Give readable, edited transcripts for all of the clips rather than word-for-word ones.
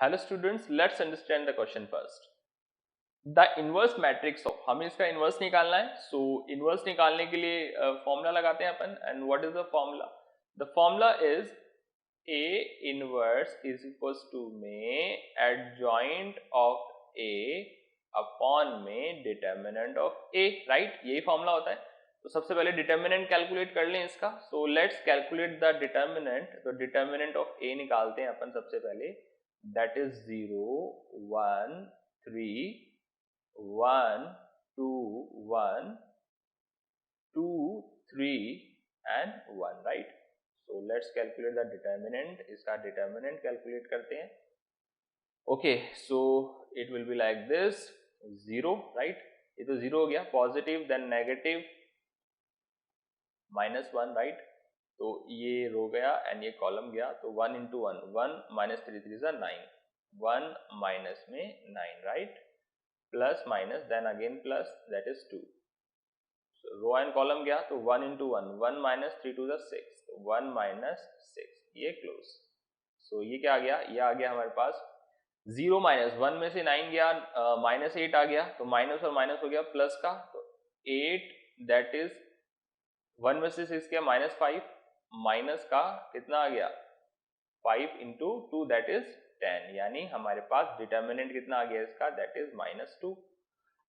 Hello students, let's understand the question first. The inverse matrix of, हमें इसका inverse निकालना है। सो इनवर्स निकालने के लिए फॉर्मूला लगाते हैं अपन। And what is the formula? The formula is A inverse is equals to में एडजॉइंट ऑफ ए अपॉन में डिटर्मिनेंट ऑफ ए, राइट? यही फॉर्मूला होता है। तो सबसे पहले डिटर्मिनेंट कैलकुलेट कर लें इसका। So let's calculate the determinant. तो डिटर्मिनेंट ऑफ ए निकालते हैं अपन सबसे पहले। that is 0 1 3 1 2 1 2 3 and 1, right? So let's calculate the determinant. इसका determinant calculate करते हैं। Okay, so it will be like this, 0, right? ये तो 0 हो गया। Positive then negative -1, right? तो ये रो गया एंड ये कॉलम गया। तो 1 इंटू 1 1 माइनस 3 3 9, 1 माइनस में 9, right? Plus minus then again plus, that is 2। Row and column गया तो 1 इंटू 1 1 माइनस 3 2 6, 1 माइनस 6, ये क्लोज। सो ये क्या आ गया? ये आ गया हमारे पास 0 माइनस 1 में से 9 गया, माइनस 8 आ गया। तो माइनस और माइनस हो गया प्लस का। तो 8 दैट इज 1 में से 6 गया -5, माइनस का कितना आ गया 5 इंटू 2 दैट इज 10। यानी हमारे पास डिटर्मिनेंट कितना आ गया इसका, दैट इज -2।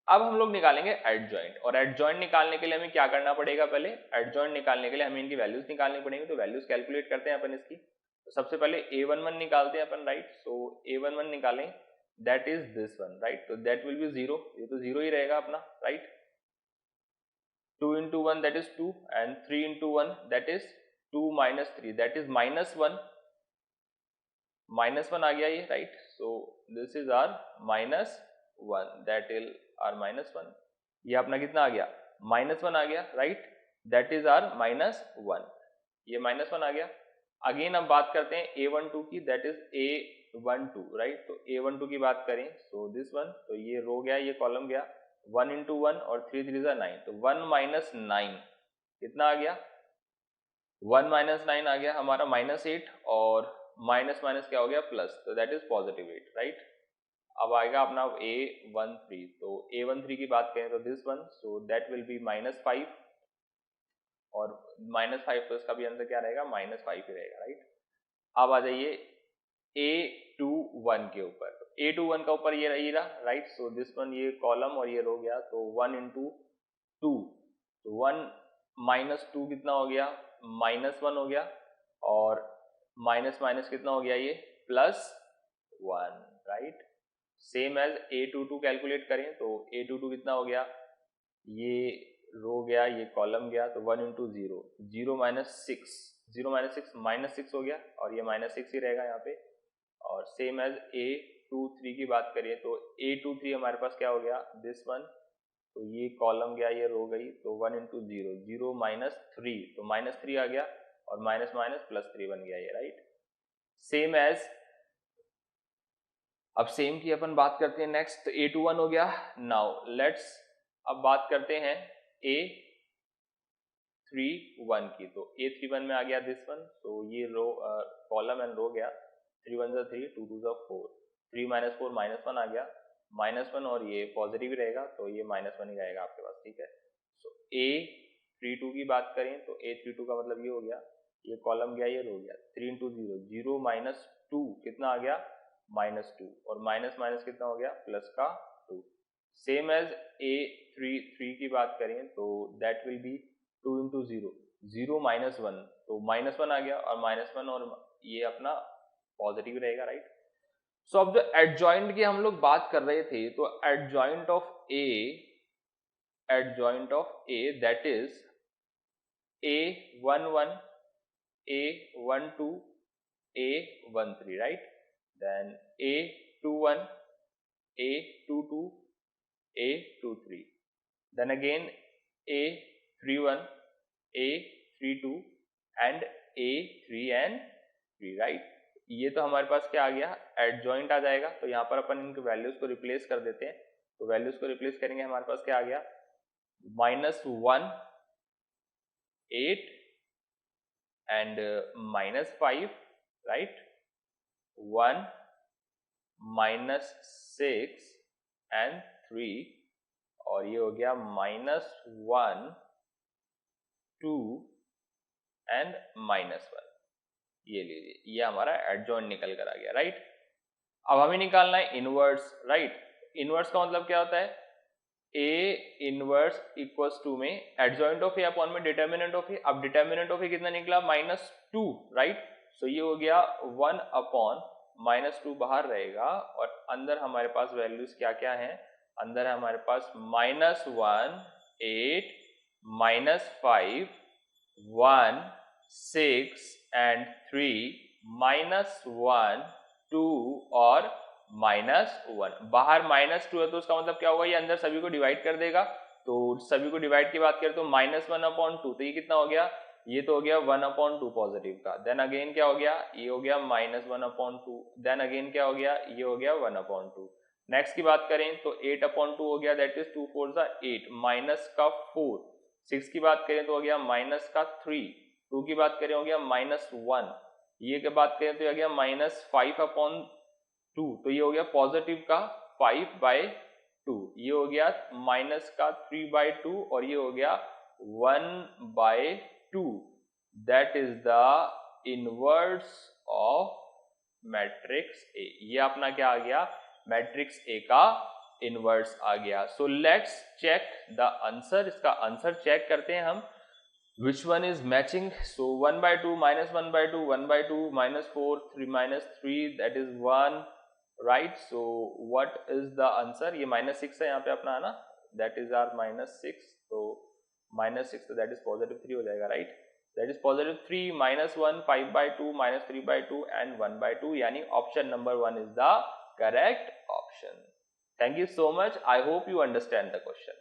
अब हम लोग निकालेंगे एडजॉइंट। और एडजॉइंट निकालने के लिए हमें क्या करना पड़ेगा? पहले एडजॉइंट निकालने के लिए हमें इनकी वैल्यूज निकालनी पड़ेंगी। तो वैल्यूज कैलकुलेट करते हैं अपन इसकी। तो सबसे पहले a11 निकालते हैं अपन, राइट? सो a11 निकालें, that is this one, right? तो दैट विल बी 0, ये तो 0 ही रहेगा अपना, right? 2 into 1 that is 2 and 3 into 1 that is 2 minus 3 that is -1, -1 आ गया ये, right? So this is R -1, that is R -1। ये अपना कितना आ गया? -1 आ गया, राइट? दैट इज आर -1, ये -1 आ गया। अगेन अब बात करते हैं a12 की, दैट इज a12, राइट? तो a12 की बात करें, सो दिस वन। तो ये रो गया, ये कॉलम गया। 1 इंटू 1 और 3 3 9, तो 1 माइनस 9 कितना आ गया? 1 माइनस 9 आ गया हमारा -8, और माइनस माइनस क्या हो गया? प्लस। तो दैट इज +8, राइट? अब आएगा अपना a13। तो a13 की बात करें तो this one, so that will be -5, और -5 तो इसका भी आंसर क्या रहेगा? -5 ही रहेगा, राइट? अब आ जाइए a21 के ऊपर। a21 का ऊपर ये रहा, राइट? सो दिस वन, ये कॉलम और ये रो गया। तो 1 इंटू 2, तो 1 माइनस 2 कितना हो गया? -1 हो गया, और माइनस माइनस कितना हो गया? ये +1, right? Same as a22 calculate करें तो a22 कितना हो गया? ये रो गया, ये कॉलम गया। तो 1 इंटू 0, 0 माइनस 6, 0 माइनस 6 -6 हो गया, और ये -6 ही रहेगा यहाँ पे। और सेम एज a23 की बात करें तो a23 हमारे पास क्या हो गया? This one. तो ये कॉलम गया, ये रो गई। तो 1 इंटू 0, 0 माइनस 3, तो -3 आ गया, और माइनस माइनस +3 बन गया ये, राइट? सेम एज, अब सेम की अपन बात करते हैं नेक्स्ट। a21 हो गया। नाउ लेट्स अब बात करते हैं a31 की। तो a31 में आ गया दिस वन। तो ये रो कॉलम एंड रो गया। 3 1 3, 2 2 4, 3 माइनस 4 -1 आ गया, -1, और ये पॉजिटिव ही रहेगा। तो ये -1 ही रहेगा आपके पास, ठीक है? सो a32 की बात करें तो a32 का मतलब ये हो गया, ये कॉलम गया, ये रो गया। 3 इंटू 0, 0 माइनस 2 कितना आ गया? -2, और माइनस माइनस कितना हो गया? प्लस का 2। सेम एज a33 की बात करें तो दैट विल बी 2 इंटू 0, 0 -1, तो -1 आ गया, और -1 और ये अपना पॉजिटिव रहेगा, राइट? सो अब जो एडजॉइंट की हम लोग बात कर रहे थे, तो adjoint of A that is a11 a12 a13, right? Then a21 a22 a23, then again a31 a32 and a3 and 3, right? ये तो हमारे पास क्या आ गया? एडजॉइंट आ जाएगा। तो यहाँ पर अपन इनके वैल्यूज को रिप्लेस कर देते हैं। तो वैल्यूज को रिप्लेस करेंगे, हमारे पास क्या आ गया? -1 8 and -5, right? 1 -6 and 3 और ये हो गया -1 2 एंड -1। ये लीजिए, ये हमारा एडजॉइंट निकल कर आ गया, राइट। अब हमें निकालना है इनवर्स, राइट। इनवर्स का मतलब क्या होता है, ए इनवर्स इक्वल्स टू में एडजॉइंट ऑफ ए अपॉन में डिटर्मिनेंट ऑफ ए। अब डिटर्मिनेंट ऑफ ए कितना निकला, -2, राइट। सो ये हो गया 1 अपॉन -2 बाहर रहेगा और अंदर हमारे पास वैल्यूज क्या क्या हैं, अंदर है हमारे पास -1 8 -5 1 6 एंड 3 -1 2 और -1। बाहर -2 है तो उसका मतलब क्या होगा, ये अंदर सभी को डिवाइड कर देगा। तो सभी को डिवाइड की बात करें तो -1/2, तो ये कितना हो गया, ये तो हो गया 1/2 पॉजिटिव का। देन अगेन क्या हो गया, ये हो गया -1/2। देन अगेन क्या हो गया, ये हो गया 1/2। नेक्स्ट की बात करें तो 8/2 हो गया, दैट इज 2 4 8 -4। 6 की बात करें तो हो गया -3। 2 की बात करें हो गया -1। ये की बात करें तो हो गया -5/2, तो ये हो गया पॉजिटिव का 5/2। ये हो गया -3/2 और ये हो गया 1/2। That is the inverse of matrix A. ये अपना क्या आ गया, मैट्रिक्स ए का इनवर्स आ गया। So let's check the answer. इसका आंसर चेक करते हैं हम, which one is matching। so 1/2 -1/2 1/2 -4 3 -3, that is 1, right। so what is the answer, ये -6 है यहाँ पे अपना, है ना, that is our -6। तो -6 तो that is +3 हो जाएगा, right। that is +3 -1 5/2 -3/2 and 1/2, यानी option number 1 is the correct option। thank you so much, I hope you understand the question।